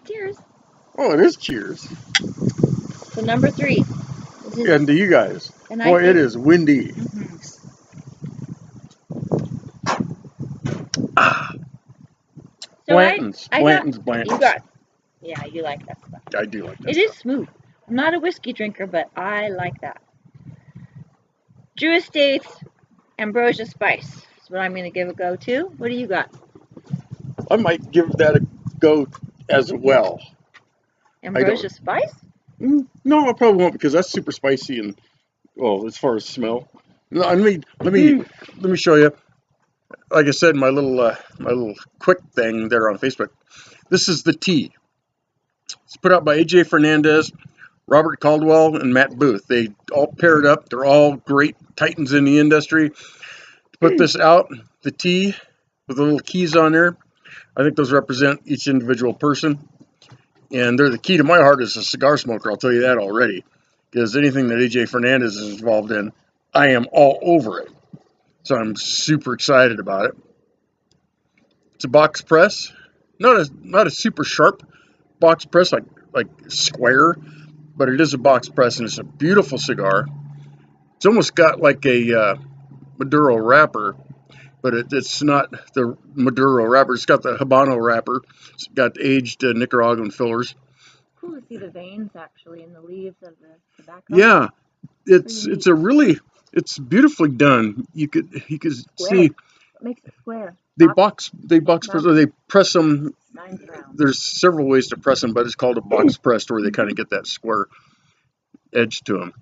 Cheers. Oh, it is cheers. So number 3. And to you guys. And Boy, it is windy. So Blanton's. I Blanton's. You got. Yeah, you like that stuff. I do like that It stuff. is smooth. I'm not a whiskey drinker, but I like that. Drew Estates Ambrosia Spice is what I'm going to give a go to. What do you got? I might give that a go as well. Ambrosia Spice? No, I probably won't because that's super spicy and, well, as far as smell. No, let me show you. Like I said, my little quick thing there on Facebook. This is the tea. It's put out by AJ Fernandez, Robert Caldwell, and Matt Booth. They all paired up. They're all great titans in the industry. To put this out, the tea with the little keys on there, I think those represent each individual person. And they're the key to my heart as a cigar smoker, I'll tell you that already. Because anything that AJ Fernandez is involved in, I am all over it. So I'm super excited about it. It's a box press. Not a super sharp box press like square, but it is a box press and it's a beautiful cigar. It's almost got like a Maduro wrapper, but it's not the Maduro wrapper. It's got the Habano wrapper. It's got aged Nicaraguan fillers. Cool to see the veins actually in the leaves of the tobacco. Yeah, it's beautifully done. You could see. What makes it square? They box press, or they press them. There's several ways to press them, but it's called a box press, where they kind of get that square edge to them.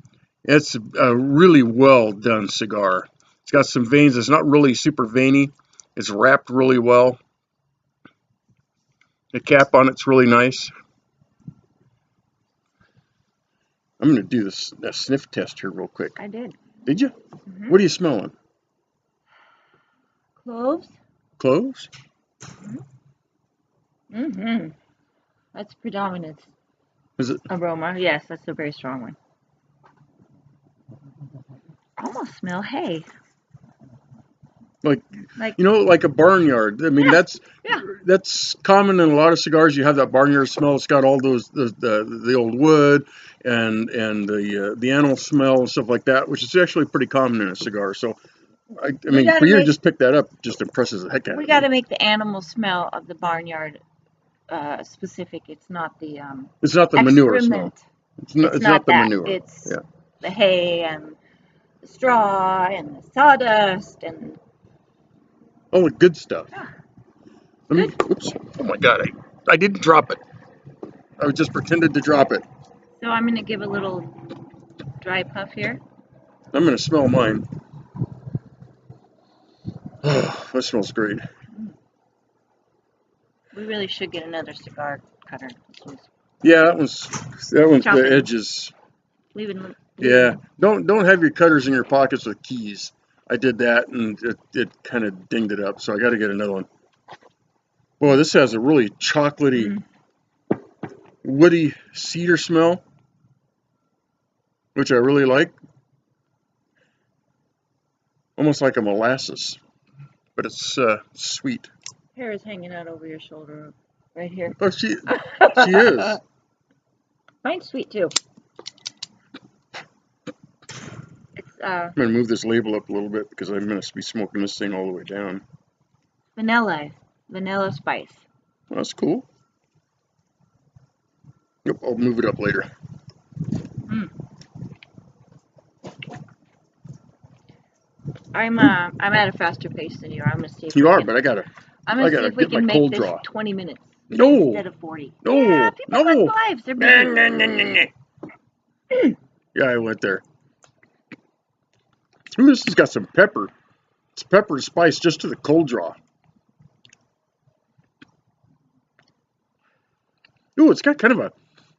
It's a really well done cigar. It's got some veins. It's not really super veiny. It's wrapped really well. The cap on it's really nice. I'm going to do a sniff test here real quick. I did. Did you? Mm-hmm. What are you smelling? Cloves. Cloves? Mm-hmm. That's predominant. Is it? Aroma. Yes, that's a very strong one. I almost smell hay. Like like a barnyard. I mean, that's common in a lot of cigars. You have that barnyard smell. It's got all those the old wood and the animal smell and stuff like that, which is actually pretty common in a cigar. So, I mean, for you to just pick that up just impresses the heck out of me. We got to make the animal smell of the barnyard specific. It's not the manure smell. It's not the manure. It's the hay and the straw and the sawdust and all the good stuff. Yeah. Oops. Oh my God, I didn't drop it. I just pretended to drop it. So I'm going to give a little dry puff here. I'm going to smell mine. Oh, that smells great. We really should get another cigar cutter. Yeah, that one's the edges. Yeah, don't have your cutters in your pockets with keys. I did that and it kind of dinged it up, so I got to get another one. Boy, this has a really chocolatey, woody cedar smell, which I really like. Almost like a molasses, but it's sweet. Hair is hanging out over your shoulder, right here. Oh, she is. Mine's sweet too. I'm going to move this label up a little bit because I'm going to be smoking this thing all the way down. Vanilla spice. Well, that's cool. Yep, I'll move it up later. I'm at a faster pace than you are. I'm going to see if you are, but I'm going to see if we can make this 20 minutes instead of 40. No. Yeah, people live lives. They're busy. Yeah, I went there. Ooh, this has got some pepper. It's pepper and spice just to the cold draw. Ooh, it's got kind of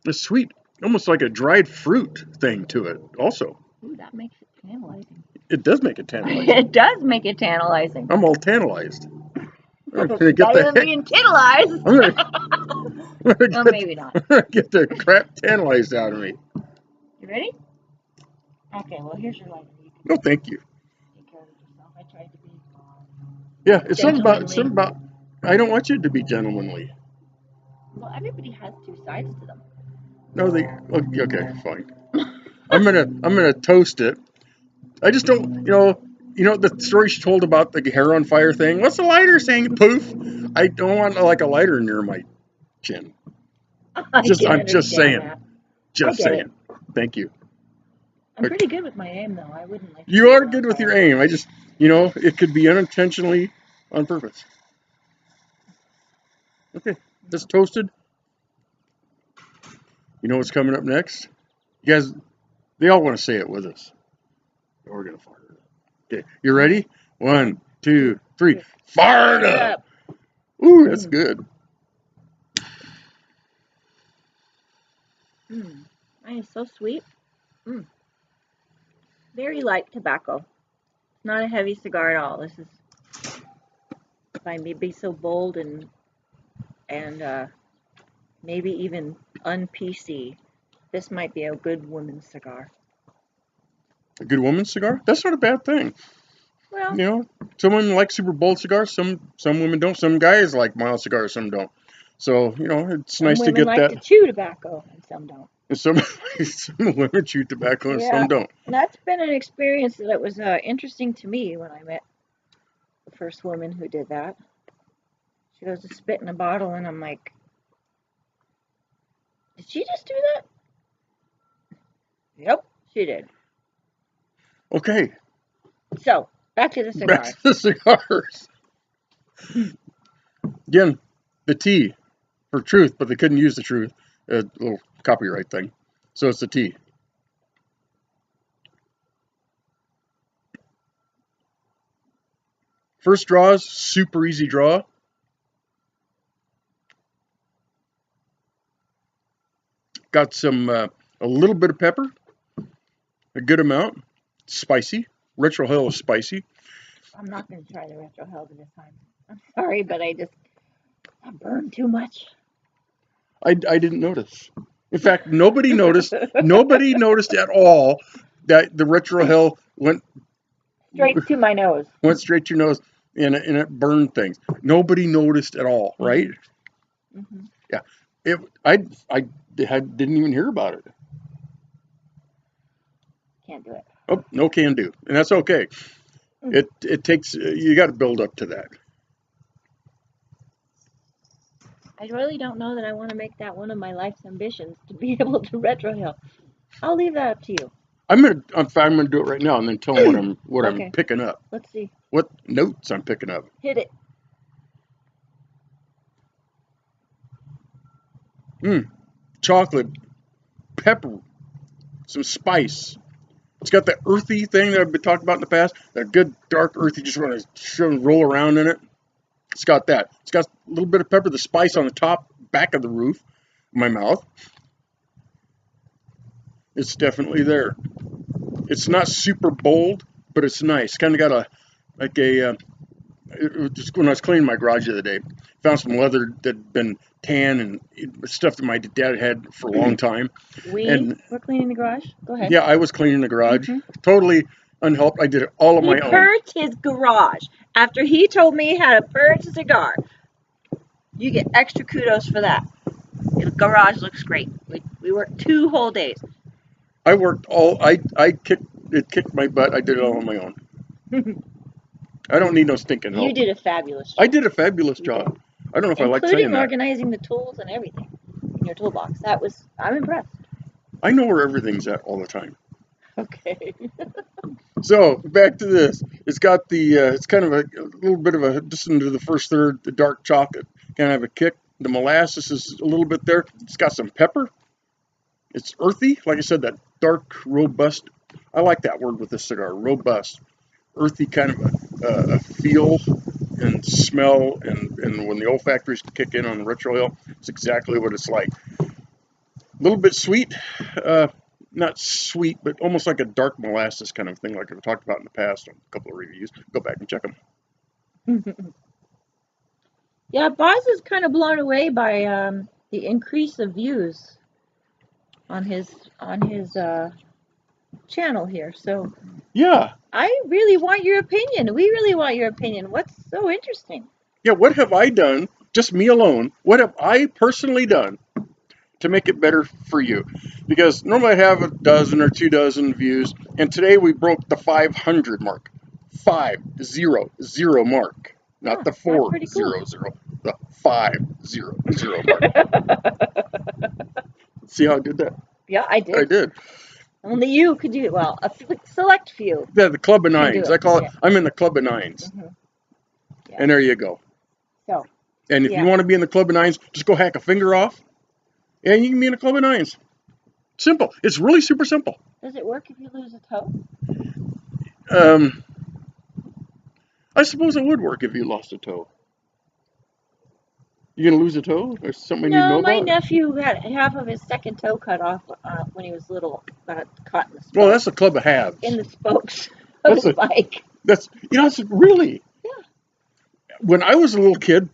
a sweet, almost like a dried fruit thing to it also. Ooh, that makes it tantalizing. It does make it tantalizing. It does make it tantalizing. I'm all tantalized. I'm gonna get being tantalized. No, maybe not. I'm gonna get the crap tantalized out of me. You ready? Okay, well, here's your lighter. No, thank you. Take care of yourself. I tried to be. Yeah, it's something about. I don't want you to be gentlemanly. Well, everybody has two sides to them. No, they. Okay, fine. I'm gonna toast it. I just don't. You know the story she told about the hair on fire thing. What's the lighter saying? Poof. I don't want like a lighter near my chin. I can I'm just understand saying. that. I Just get it. saying. Thank you. I'm pretty good with my aim, though. I wouldn't like to You see are it on good with your fire. aim. I just, it could be unintentionally on purpose. Okay, that's toasted. You know what's coming up next? You guys, they all want to say it with us. We're gonna fire it up. Okay, you ready? 1, 2, 3. Fire it up! Ooh, that's good. Mine is so sweet. Very light tobacco. Not a heavy cigar at all. This is, if I may be so bold and maybe even un-PC, this might be a good woman's cigar. A good woman's cigar? That's not a bad thing. Well, Some women like super bold cigars. Some women don't. Some guys like mild cigars. Some don't. So it's some nice to women get like that. to chew tobacco and some don't. Some women chew tobacco and Yeah, some don't. and that's been an experience that was interesting to me when I met the first woman who did that. She goes to spit in a bottle, and I'm like, did she just do that? Yep, she did. Okay, So, back to the back cigars. to the cigars. Again, the T for truth, but they couldn't use the truth. A little copyright thing. So it's the T. First draws, super easy draw. Got some, a little bit of pepper, a good amount. Spicy. Retro Hill is spicy. I'm not going to try the retro Helga this time. I'm sorry, but I burned too much. I didn't notice. In fact, nobody noticed. Nobody noticed at all that the Retro Hill went Straight to my nose. Went straight to your nose and it burned things. Nobody noticed at all, right? Mm-hmm. Yeah. I didn't even hear about it. Can't do it. Oh, no can do, and that's okay. It takes, you got to build up to that. I really don't know that I want to make that one of my life's ambitions to be able to retro hill. I'll leave that up to you. I'm gonna do it right now and then tell them what I'm Okay. picking up. Let's see. What notes I'm picking up. Hit it. Chocolate, pepper, some spice. It's got that earthy thing that I've been talking about in the past. That good dark earthy, just want to roll around in it. It's got that. It's got a little bit of pepper, the spice on the top, back of the roof, of my mouth. It's definitely there. It's not super bold, but it's nice. Kind of got just when I was cleaning my garage the other day, found some leather that had been tan and stuff that my dad had for a long time. We're cleaning the garage. Go ahead. Yeah, I was cleaning the garage, totally unhelped. I did it all on my own. He purged his garage after he told me how to purge a cigar. You get extra kudos for that. The garage looks great. We worked 2 whole days. I worked it kicked my butt. I did it all on my own. I don't need no stinking help. You did a fabulous job. I did a fabulous job. I don't know if I like saying that. Including organizing the tools and everything in your toolbox. I'm impressed. I know where everything's at all the time. Okay. So back to this. It's got it's kind of a little bit of a, just into the first third, the dark chocolate, kind of a kick. The molasses is a little bit there. It's got some pepper. It's earthy. Like I said, that dark, robust. I like that word with this cigar, robust. Earthy kind of a feel and smell, and when the olfactories kick in on the Retro Hill, it's exactly what it's like. A little bit sweet, not sweet, but almost like a dark molasses kind of thing, like I've talked about in the past on a couple of reviews. Go back and check them. Yeah, Boz is kind of blown away by the increase of views on his channel here. So yeah, I really want your opinion. We really want your opinion. What's so interesting? yeah. What have I done just me alone, what have I personally done to make it better for you? Because normally I have a dozen or 2 dozen views, and today we broke the 500 mark. 500 mark. Not the 400, the 500 mark. See how I did that? Yeah, I did. I did. Only you could do it. Well, a select few. Yeah, the club of can do nines. it. I call it, Yeah. I'm in the club of nines. Yeah. And there you go. So, And if yeah. you want to be in the club of nines, just go hack a finger off, and you can be in the club of nines. Simple. It's really super simple. Does it work if you lose a toe? I suppose it would work if you lost a toe. You gonna lose a toe? Or something you need to know No, my about? nephew had half of his second toe cut off when he was little. Got caught in the spokes. Well, that's the club of halves. In the spokes of his bike. That's it's really. Yeah. When I was a little kid,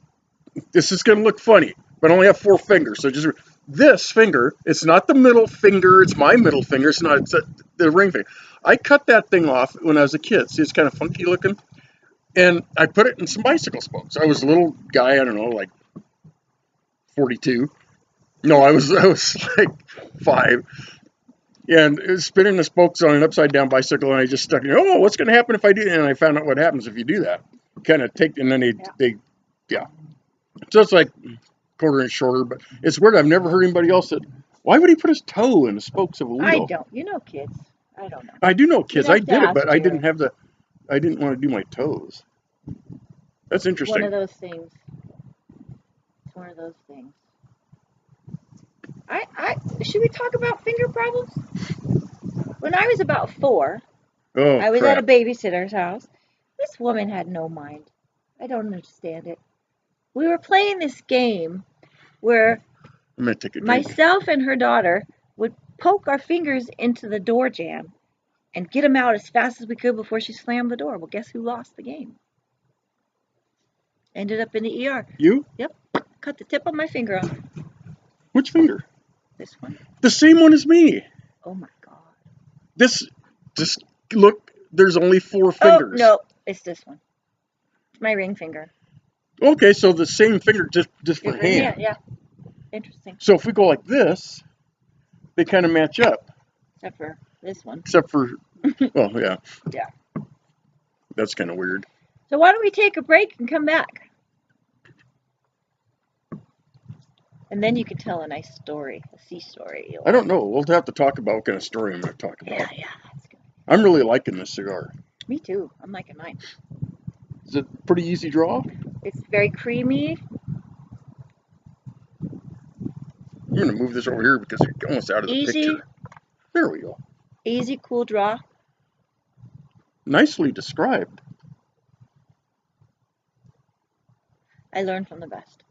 this is gonna look funny, but I only have 4 fingers. So just this finger. It's not the middle finger. It's my middle finger. It's not. It's the ring finger. I cut that thing off when I was a kid. See, it's kind of funky looking, and I put it in some bicycle spokes. I was a little guy. I don't know, like 42. No, I was like 5. And it was spinning the spokes on an upside down bicycle, and I just stuck it. Oh, what's going to happen if I do that? And I found out what happens if you do that. Kind of take, and then they. So it's like quarter inch shorter, but it's weird. I've never heard anybody else that. Why would he put his toe in the spokes of a wheel? I don't. You know, kids. I don't know. I do know kids. I did it, but Jerry. I didn't have the. I didn't want to do my toes. That's interesting. One of those things. It's one of those things. Should we talk about finger problems? When I was about 4, I was at a babysitter's house. This woman had no mind. I don't understand it. We were playing this game where myself and her daughter would poke our fingers into the door jamb and get them out as fast as we could before she slammed the door. Well, guess who lost the game? Ended up in the ER. You? Yep. Cut the tip of my finger off. Which finger? This one. The same one as me. Oh my God. Just look, there's only 4 fingers. Oh, no, it's this one. It's my ring finger. Okay, so the same finger, just for hand. Yeah. Interesting. So if we go like this, they kind of match up. Except for this one. Except for, well, yeah. Yeah. That's kind of weird. So why don't we take a break and come back? And then you can tell a nice story, a sea story. I don't know. We'll have to talk about what kind of story I'm going to talk about. Yeah, that's good. I'm really liking this cigar. Me too. I'm liking mine. Is it a pretty easy draw? It's very creamy. I'm going to move this over here because you're almost out of the picture. There we go. Easy, cool draw. Nicely described. I learned from the best.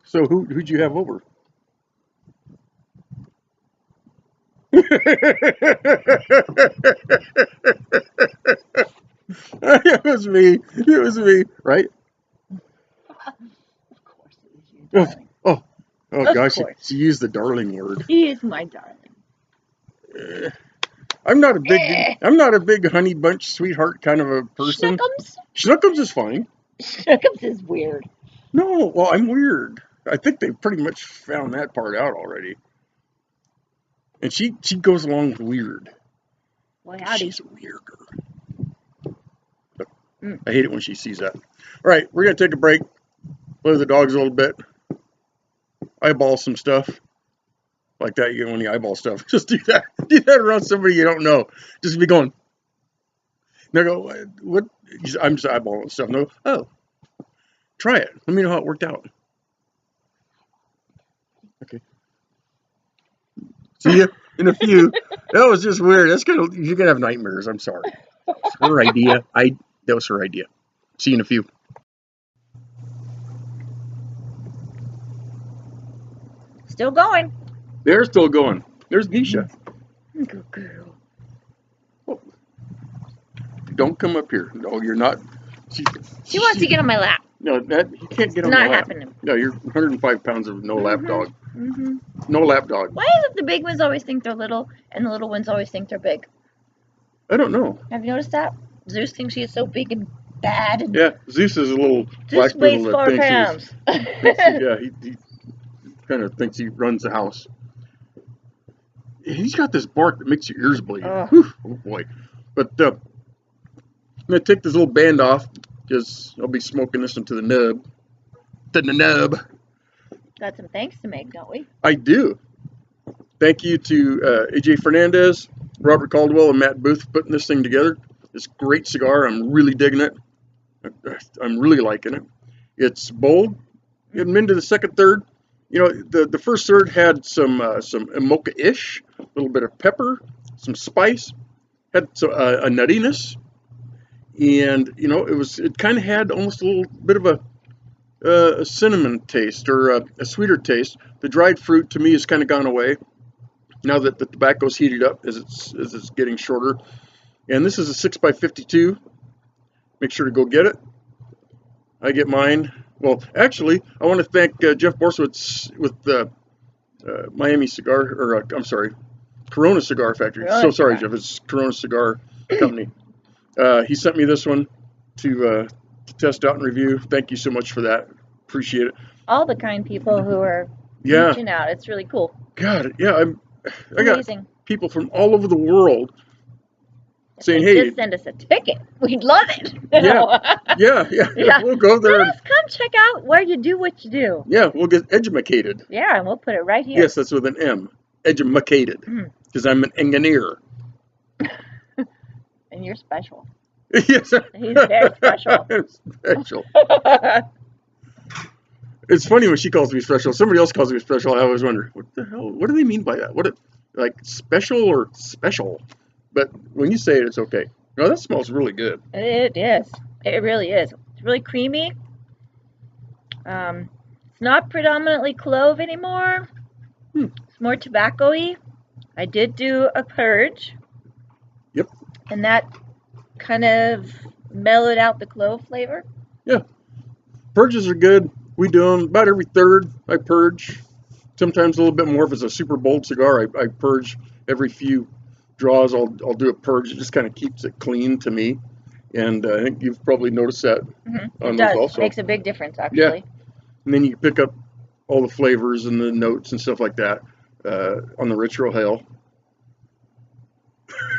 So who'd you have over? It was me. It was me, right? Of course it was you, darling. Oh gosh, she used the darling word. He is my darling. I'm not a big honey bunch sweetheart kind of a person. Schnookums? Schnookums is fine. Schnookums is weird. No, well, I'm weird. I think they pretty much found that part out already. And she goes along with weird. Well, howdy. She's weirder. I hate it when she sees that. All right, we're going to take a break. Play with the dogs a little bit. Eyeball some stuff. Like that, you get when you eyeball stuff. Just do that. Do that around somebody you don't know. Just be going. They go, what? I'm just eyeballing stuff. No, oh. Try it. Let me know how it worked out. Okay. See you in a few. That was just weird. You're gonna have nightmares. I'm sorry. It's her idea. That was her idea. See you in a few. Still going. They're still going. There's Nisha. Good girl. Oh. Don't come up here. No, you're not. She wants to get on my lap. No, you can't get on my lap. Not happening. No, you're 105 pounds of no lap dog. Mm-hmm. No lap dog. Why is it the big ones always think they're little and the little ones always think they're big? I don't know. Have you noticed that? Zeus thinks she is so big and bad. Yeah, Zeus is a little Zeus weighs 4 pounds. Yeah, he kind of thinks he runs the house. He's got this bark that makes your ears bleed. Oh boy. But I'm going to take this little band off because I'll be smoking this into the nub. Got some thanks to make, don't we? I do. Thank you to AJ Fernandez, Robert Caldwell, and Matt Booth for putting this thing together. It's a great cigar. I'm really digging it. I'm really liking it. It's bold. Getting into the second third. You know, the first third had some mocha-ish, a little bit of pepper, some spice, had some, a nuttiness, and you know, it kind of had almost a little bit of a cinnamon taste or a sweeter taste. The dried fruit to me has kind of gone away now that the tobacco's heated up as it's getting shorter. And this is a 6x52. Make sure to go get it. I get mine. Well, actually, I want to thank Jeff Borsowitz with Miami Cigar, or I'm sorry, Corona Cigar Factory. So sorry, Jeff. It's Corona Cigar Company. He sent me this one to test out and review. Thank you so much for that. Appreciate it. All the kind people who are reaching out. It's really cool. God, yeah, I got people from all over the world saying, "Hey, just send us a ticket. We'd love it." Yeah. We'll go there. Let us come check out where you do what you do. Yeah, we'll get edumacated. Yeah, and we'll put it right here. Yes, that's with an M. Edumacated. Because I'm an engineer. And you're special. Yes. He's very special. I'm special. It's funny when she calls me special. Somebody else calls me special. I always wonder, what the hell? What do they mean by that? Like special or special? But when you say it, it's okay. No, that smells really good. It is. It really is. It's really creamy. It's not predominantly clove anymore. It's more tobacco-y. I did do a purge. Yep. And that kind of mellowed out the clove flavor. Yeah. Purges are good. We do them about every third. I purge. Sometimes a little bit more if it's a super bold cigar. I purge every few draws. I'll do a purge. It just kind of keeps it clean to me. And I think you've probably noticed that on those also. It makes a big difference, actually. Yeah. And then you pick up all the flavors and the notes and stuff like that on the Ritual Hail.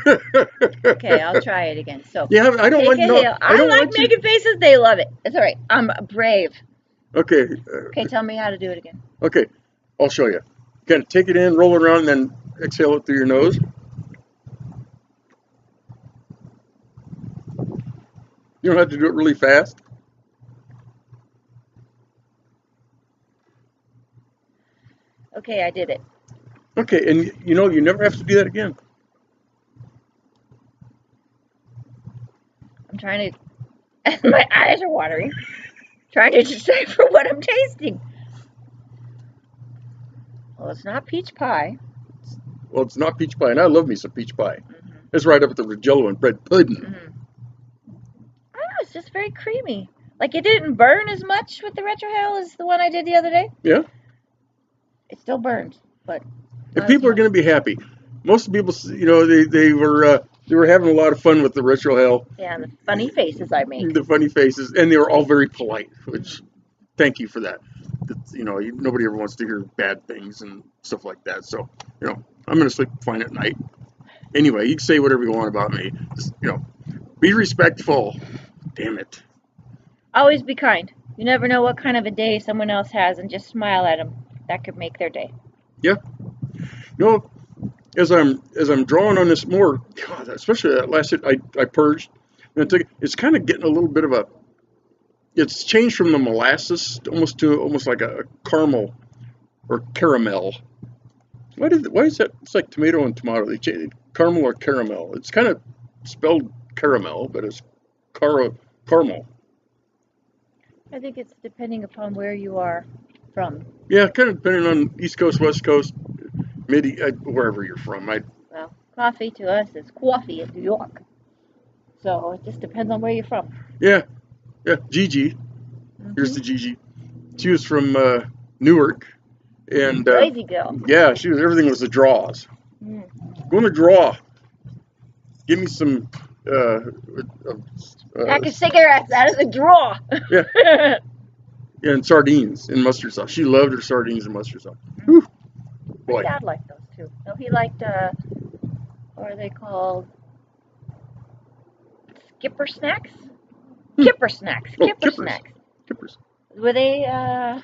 Okay, I'll try it again. So yeah, I don't want no. I don't like making faces. They love it. It's all right. I'm brave. Okay. Okay, tell me how to do it again. Okay, I'll show you. Kind of take it in, roll it around, and then exhale it through your nose. You don't have to do it really fast. Okay, I did it. Okay, and you know, you never have to do that again. I'm trying to, my eyes are watering, trying to decipher what I'm tasting. Well, it's not peach pie. Well, it's not peach pie, and I love me some peach pie. It's right up at the Jello and bread pudding. I don't know, it's just very creamy. Like, it didn't burn as much with the Retro Hail as the one I did the other day. Yeah. It still burns, but... And people are going to be happy. Most people, you know, they were having a lot of fun with the Retro Hail. Yeah, and the funny faces I made. The funny faces, and they were all very polite, which, thank you for that. You know, nobody ever wants to hear bad things and stuff like that. So, you know, I'm going to sleep fine at night. Anyway, you can say whatever you want about me. Just, you know, be respectful. Damn it. Always be kind. You never know what kind of a day someone else has, and just smile at them. That could make their day. Yeah. You know, as I'm drawing on this more, God, especially that last hit I purged, and it's kind of getting a little bit of a. It's changed from the molasses almost like a caramel or caramel. Why is that? It's like tomato and tomato. They changed caramel or caramel. It's kind of spelled caramel, but it's caramel. I think it's depending upon where you are from. Yeah, kind of depending on East Coast, West Coast, wherever you're from. Well, coffee to us is coffee in New York. So it just depends on where you're from. Yeah. Yeah, Gigi. Here's the Gigi. She was from Newark. And crazy girl. Yeah, everything was the draws. Going to draw. Give me some Pack of cigarettes out of the drawer. Yeah. And sardines and mustard sauce. She loved her sardines and mustard sauce. Whew. My dad liked those too. No, he liked, what are they called? Skipper snacks? Kipper snacks. Kipper snacks. Kippers. Were they, I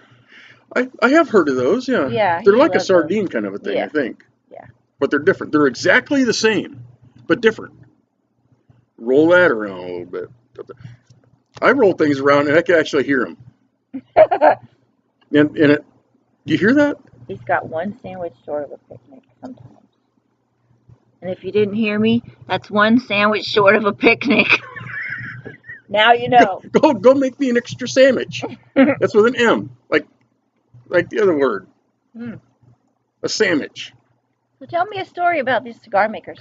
have heard of those, yeah. Yeah. They're like a sardine kind of a thing, I think. Yeah. But they're different. They're exactly the same, but different. Roll that around a little bit. I roll things around and I can actually hear them. And it, do you hear that? He's got one sandwich short of a picnic sometimes. And if you didn't hear me, that's one sandwich short of a picnic. Now you know. Go make me an extra sandwich. That's with an M, like the other word. A sandwich. So tell me a story about these cigar makers.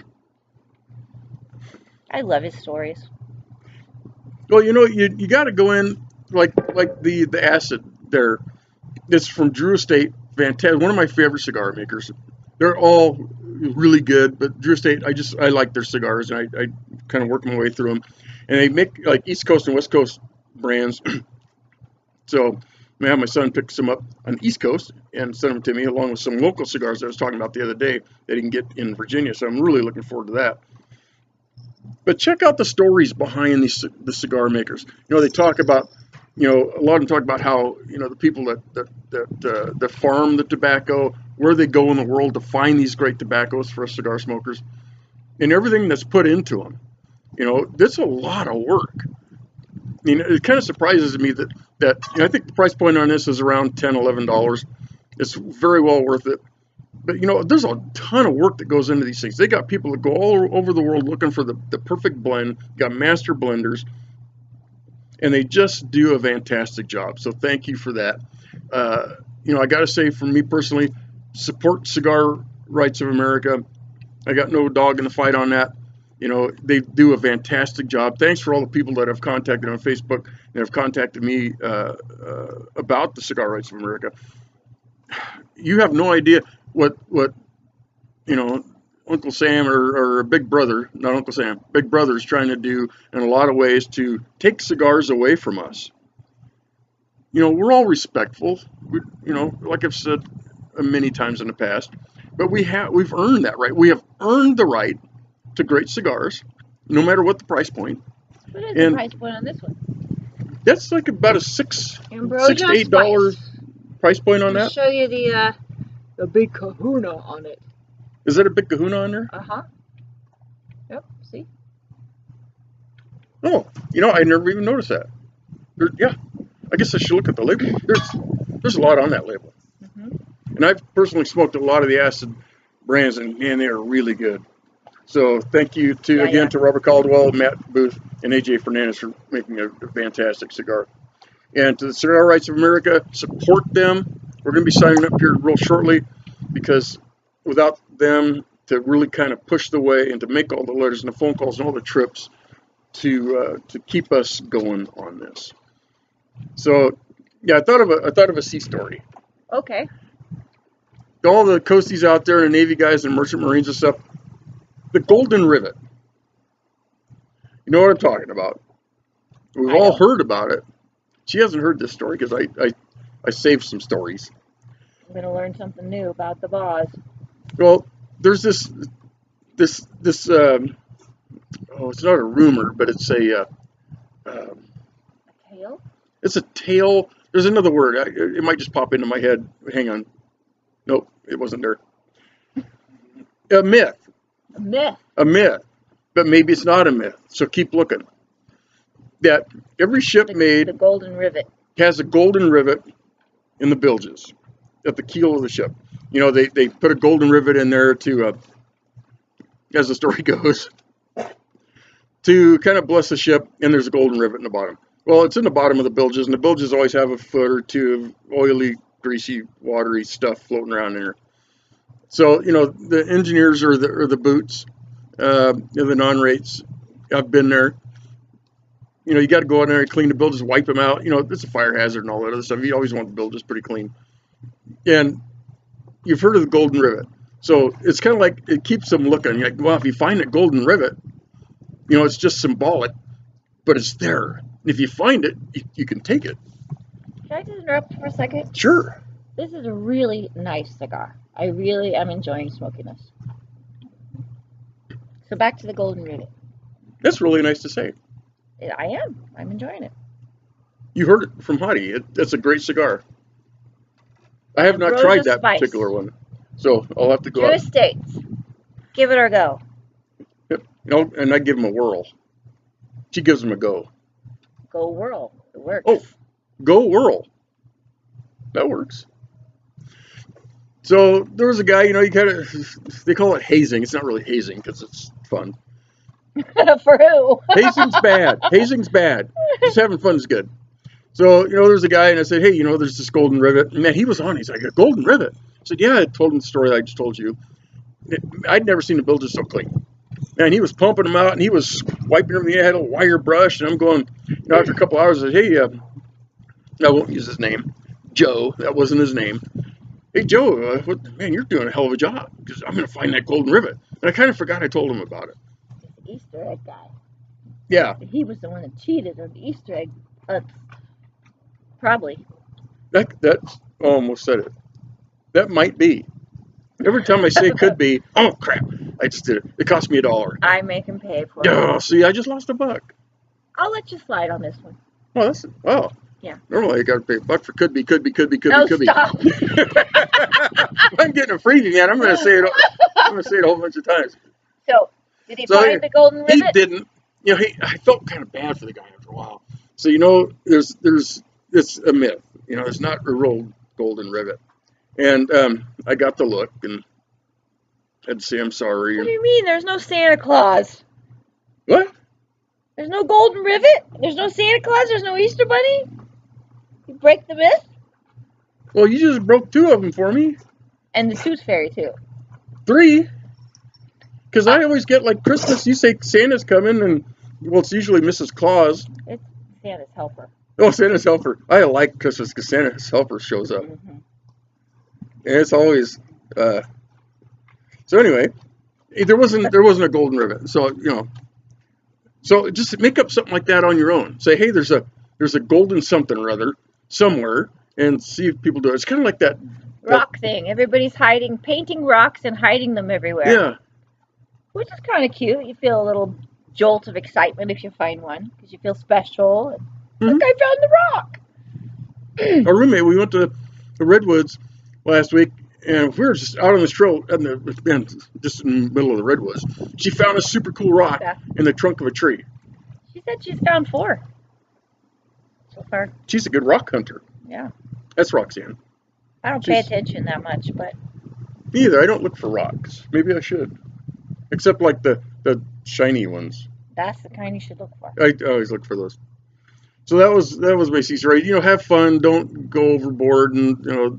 I love his stories. Well, you got to go in like the acid there. It's from Drew Estate. Fantastic. One of my favorite cigar makers. They're all really good, but Drew Estate, I like their cigars, and I kind of work my way through them. And they make like East Coast and West Coast brands. So I have my son pick some up on the East Coast and send them to me, along with some local cigars that I was talking about the other day that he can get in Virginia. So I'm really looking forward to that. But check out the stories behind the cigar makers. They talk about, a lot of them talk about how, the people that farm the tobacco, where they go in the world to find these great tobaccos for us cigar smokers, and everything that's put into them. That's a lot of work. It kind of surprises me that I think the price point on this is around $10, $11. It's very well worth it. But, there's a ton of work that goes into these things. They got people that go all over the world looking for the perfect blend, got master blenders, and they just do a fantastic job. So thank you for that. I got to say, for me personally, support Cigar Rights of America. I got no dog in the fight on that. They do a fantastic job. Thanks for all the people that have contacted on Facebook and have contacted me about the Cigar Rights of America. You have no idea what Uncle Sam or Big Brother, not Uncle Sam, Big Brother is trying to do in a lot of ways to take cigars away from us. We're all respectful, like I've said many times in the past, but we've earned that right. We have earned the right to great cigars, no matter what the price point. What is the price point on this one? That's like about a $6 to $8 price point on that. I'll show you the big kahuna on it. Is that a big kahuna on there? Yep, see? Oh, I never even noticed that. Yeah, I guess I should look at the label. There's a lot on that label. And I've personally smoked a lot of the acid brands, and man, they are really good. So thank you to Robert Caldwell, Matt Booth, and AJ Fernandez for making a fantastic cigar. And to the Cigar Rights of America, support them. We're going to be signing up here real shortly, because without them to really kind of push the way and to make all the letters and the phone calls and all the trips to keep us going on this. So yeah, I thought of a sea story. Okay. All the coasties out there and the Navy guys and merchant marines and stuff. The Golden Rivet. You know what I'm talking about. We've all heard about it. She hasn't heard this story because I saved some stories. I'm going to learn something new about the Boz. Well, there's this it's not a rumor, but it's a tale? It's a tale. There's another word. It might just pop into my head. Hang on. Nope, it wasn't there. A myth. A myth. A myth. But maybe it's not a myth. So keep looking. That every ship made... The Golden Rivet. Has a golden rivet in the bilges at the keel of the ship. They put a golden rivet in there to, as the story goes, to kind of bless the ship, and there's a golden rivet in the bottom. Well, it's in the bottom of the bilges, and the bilges always have a foot or two of oily, greasy, watery stuff floating around in there. So, the engineers or the boots, the non-rates, I've been there. You got to go in there and clean the bilges, wipe them out. It's a fire hazard and all that other stuff. You always want the bilges pretty clean. And you've heard of the golden rivet. So it's kind of like it keeps them looking. You're like, well, if you find a golden rivet, You know, it's just symbolic, but it's there. If you find it, you can take it. Can I just interrupt for a second? Sure. This is a really nice cigar. I really am enjoying smoking this. So back to the Golden Rivet. That's really nice to say. I am. I'm enjoying it. You heard it from Hottie. That's a great cigar. I have not tried that particular one, so I'll have to go True Estates. Give it a go. Yep. You know, and I give him a whirl. She gives him a go. Go whirl. It works. Oh, go whirl. That works. So there was a guy, you know, they call it hazing. It's not really hazing because it's fun. For who? Hazing's bad. Hazing's bad. Just having fun is good. So, you know, there's a guy, and I said, hey, you know, there's this Golden Rivet. And man, he was on. He's like, a Golden Rivet? I said, yeah, I told him the story that I just told you. I'd never seen a builder so clean. And he was pumping them out, and he was wiping them. He had a wire brush, and I'm going, you know, after a couple hours, I said, hey, I won't use his name. Joe. That wasn't his name. Hey, Joe, man, you're doing a hell of a job, because I'm going to find that Golden Rivet. And I kind of forgot I told him about it. The Easter egg guy. Yeah. He was the one that cheated on the Easter egg. Probably. That almost said it. That might be. Every time I say could be, oh, crap, I just did it. It cost me $1. I make him pay for it. Oh, see, I just lost $1. I'll let you slide on this one. Oh, that's, wow. Yeah. Normally, I got to pay $1 for could be. No, stop. I'm getting a freebie, man. I'm going to say it. I'm going to say it a whole bunch of times. So, did he find the Golden Rivet? He didn't. You know, I felt kind of bad for the guy after a while. So, you know, there's it's a myth. You know, it's not a real Golden Rivet. And I got the look and had to say I'm sorry. What do you mean? There's no Santa Claus. What? There's no Golden Rivet? There's no Santa Claus? There's no Easter Bunny? You break the myth? Well, you just broke 2 of them for me. And the Tooth Fairy, too. 3. Because I always get, like, Christmas, you say Santa's coming, and, well, it's usually Mrs. Claus. It's Santa's helper. Oh, Santa's helper. I like Christmas because Santa's helper shows up. Mm-hmm. And it's always, so anyway, there wasn't a Golden Rivet. So, you know, so just make up something like that on your own. Say, hey, there's a golden something or other somewhere, and see if people do it. It's kind of like that rock thing. Everybody's painting rocks and hiding them everywhere. Yeah. Which is kind of cute. You feel a little jolt of excitement if you find one, because you feel special. And, look, I found the rock. Our roommate, we went to the Redwoods last week, and we were just out on this trail, just in the middle of the Redwoods. She found a super cool rock in the trunk of a tree. She said she's found 4 so far. She's a good rock hunter. Yeah. That's Roxanne. I don't pay attention that much, but... Me either. I don't look for rocks. Maybe I should. Except like the shiny ones. That's the kind you should look for. I always look for those. So that was my Caesar, right? You know, have fun. Don't go overboard and, you know,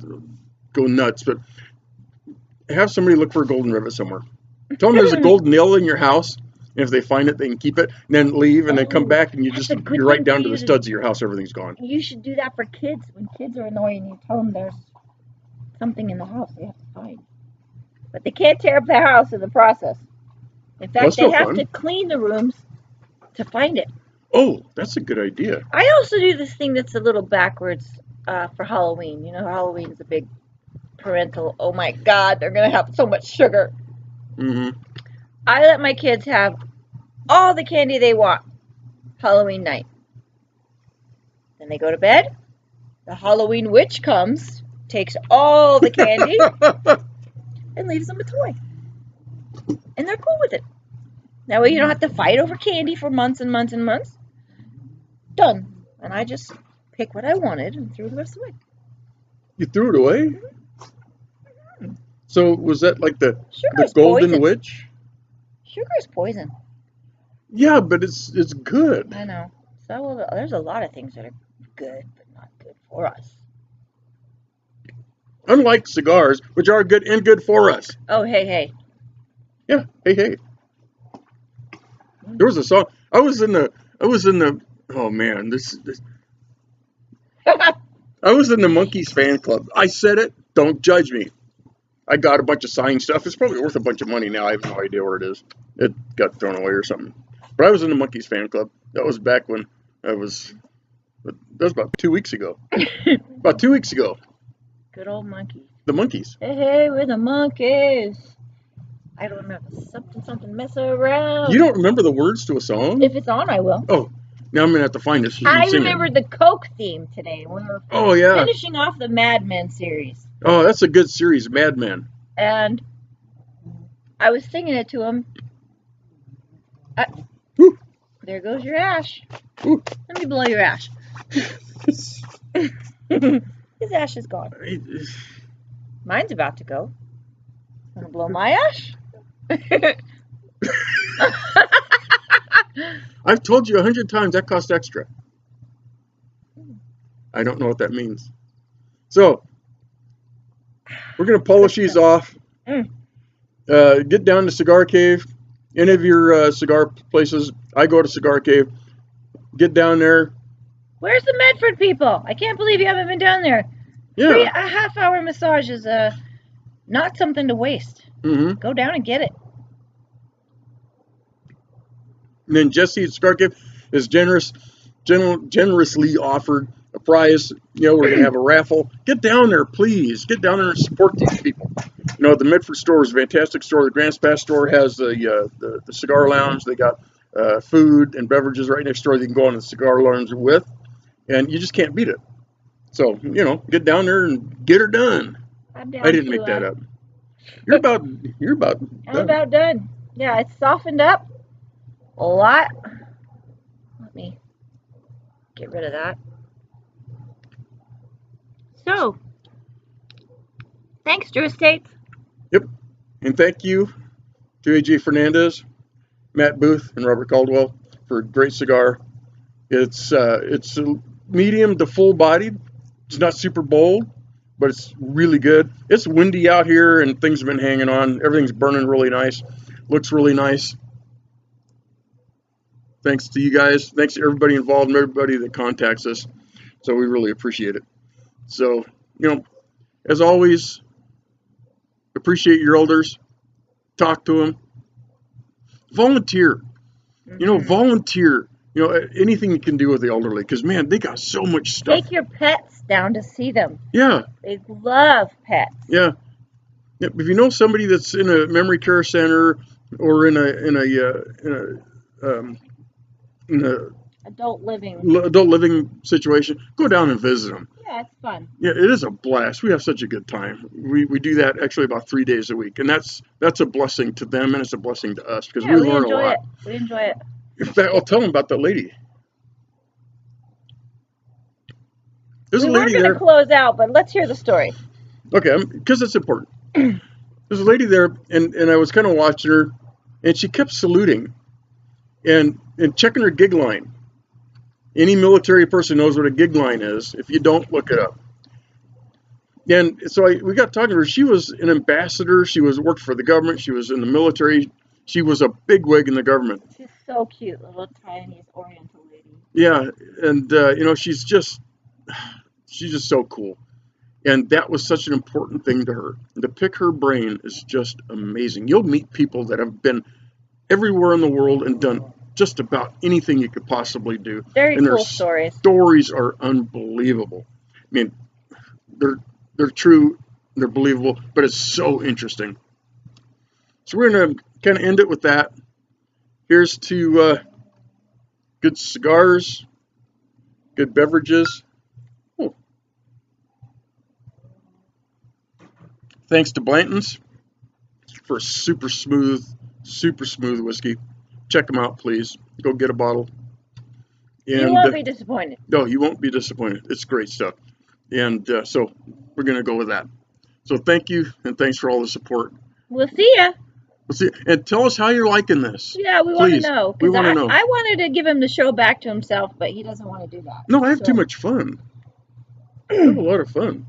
go nuts. But have somebody look for a Golden Rivet somewhere. Tell them there's a gold nail in your house. And if they find it, they can keep it. And then leave and then come back and you're right down to the studs of your house. Everything's gone. You should do that for kids. When kids are annoying, you tell them there's something in the house they have to find. But they can't tear up the house in the process. In fact, they have to clean the rooms to find it. Oh, that's a good idea. I also do this thing that's a little backwards for Halloween. You know, Halloween is a big parental, oh my God, they're going to have so much sugar. Mm-hmm. I let my kids have all the candy they want Halloween night. Then they go to bed. The Halloween witch comes, takes all the candy, and leaves them a toy. And they're cool with it. That way you don't have to fight over candy for months and months and months. Done. And I just picked what I wanted and threw the rest away. You threw it away? Mm-hmm. So was that like the golden poison. Witch? Sugar is poison. Yeah, but it's good. I know. So there's a lot of things that are good, but not good for us. Unlike cigars, which are good and good for us. Oh, hey. Yeah, hey. There was a song. I was in the. Oh man, this. I was in the Monkees fan club. I said it. Don't judge me. I got a bunch of signed stuff. It's probably worth a bunch of money now. I have no idea where it is. It got thrown away or something. But I was in the Monkees fan club. That was back when that was about 2 weeks ago. About 2 weeks ago. Good old Monkees. The Monkees. Hey, we're the Monkees. I don't remember. Something mess around. You don't remember the words to a song? If it's on, I will. Oh, now I'm going to have to find this. I remembered the Coke theme today. We were finishing off the Mad Men series. Oh, that's a good series, Mad Men. And I was singing it to him. There goes your ash. Ooh. Let me blow your ash. His ash is gone. Mine's about to go. Want to blow my ash? I've told you 100 times that costs extra. I don't know what that means. So, we're going to polish these off. Get down to Cigar Cave. Any of your cigar places, I go to Cigar Cave. Get down there. Where's the Medford people? I can't believe you haven't been down there. Yeah. A half-hour massage is not something to waste. Go down and get it. And then Jesse at Cigar Cave is generously offered a prize. You know, we're going to have a raffle. Get down there, please. Get down there and support these people. You know, the Medford store is a fantastic store. The Grants Pass store has the cigar lounge. They got food and beverages right next door. You can go on the cigar lounge with, and you just can't beat it. So, you know, get down there and get her done. I didn't make that up. You're about done. I'm about done. Yeah, it's softened up a lot. Let me get rid of that. So, thanks, Drew Estates. Yep. And thank you to AJ Fernandez, Matt Booth, and Robert Caldwell for a great cigar. It's medium to full bodied. It's not super bold, but it's really good. It's windy out here and things have been hanging on. Everything's burning really nice. Looks really nice. Thanks to you guys. Thanks to everybody involved and everybody that contacts us. So we really appreciate it. So, you know, as always, appreciate your elders. Talk to them. Volunteer. You know, volunteer. You know, anything you can do with the elderly. Because, man, they got so much stuff. Take your pets down to see them. Yeah. They love pets. Yeah. If you know somebody that's in a memory care center or in a adult living situation, go down and visit them. Yeah, it's fun. Yeah, it is a blast. We have such a good time. We do that actually about 3 days a week, and that's a blessing to them and it's a blessing to us because we learn a lot. We enjoy it. In fact, I'll tell them about that lady. There's a lady there. We're going to close out, but let's hear the story. Okay, because it's important. There's a lady there, and I was kind of watching her, and she kept saluting and checking her gig line. Any military person knows what a gig line is. If you don't, look it up. And so we got talking to her. She was an ambassador. She worked for the government. She was in the military. She was a bigwig in the government. She's so cute, little tiny Oriental lady. Yeah, and you know, she's just so cool. And that was such an important thing to her. And to pick her brain is just amazing. You'll meet people that have been everywhere in the world and done just about anything you could possibly do. Very cool stories. Stories are unbelievable. I mean, they're true, they're believable, but it's so interesting. So we're going to kind of end it with that. Here's to good cigars, good beverages. Oh. Thanks to Blanton's for super smooth whiskey. Check them out, please. Go get a bottle. And, you won't be disappointed. No, you won't be disappointed. It's great stuff. And so we're going to go with that. So thank you, and thanks for all the support. We'll see ya. We'll see. And tell us how you're liking this. Yeah, we want to know. We want to know. I wanted to give him the show back to himself, but he doesn't want to do that. No, I have too much fun. I have a lot of fun.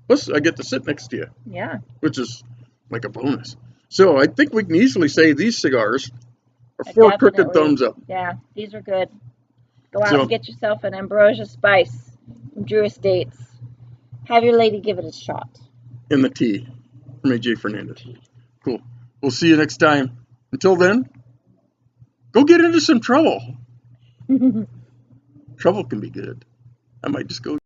Plus, I get to sit next to you. Yeah. Which is like a bonus. So I think we can easily say these cigars are 4 crooked thumbs up. Yeah, these are good. Go out and get yourself an Ambrosia Spice from Drew Estates. Have your lady give it a shot. In the tea from AJ Fernandez. Cool. We'll see you next time. Until then, go Go get into some trouble. Trouble can be good. I might just go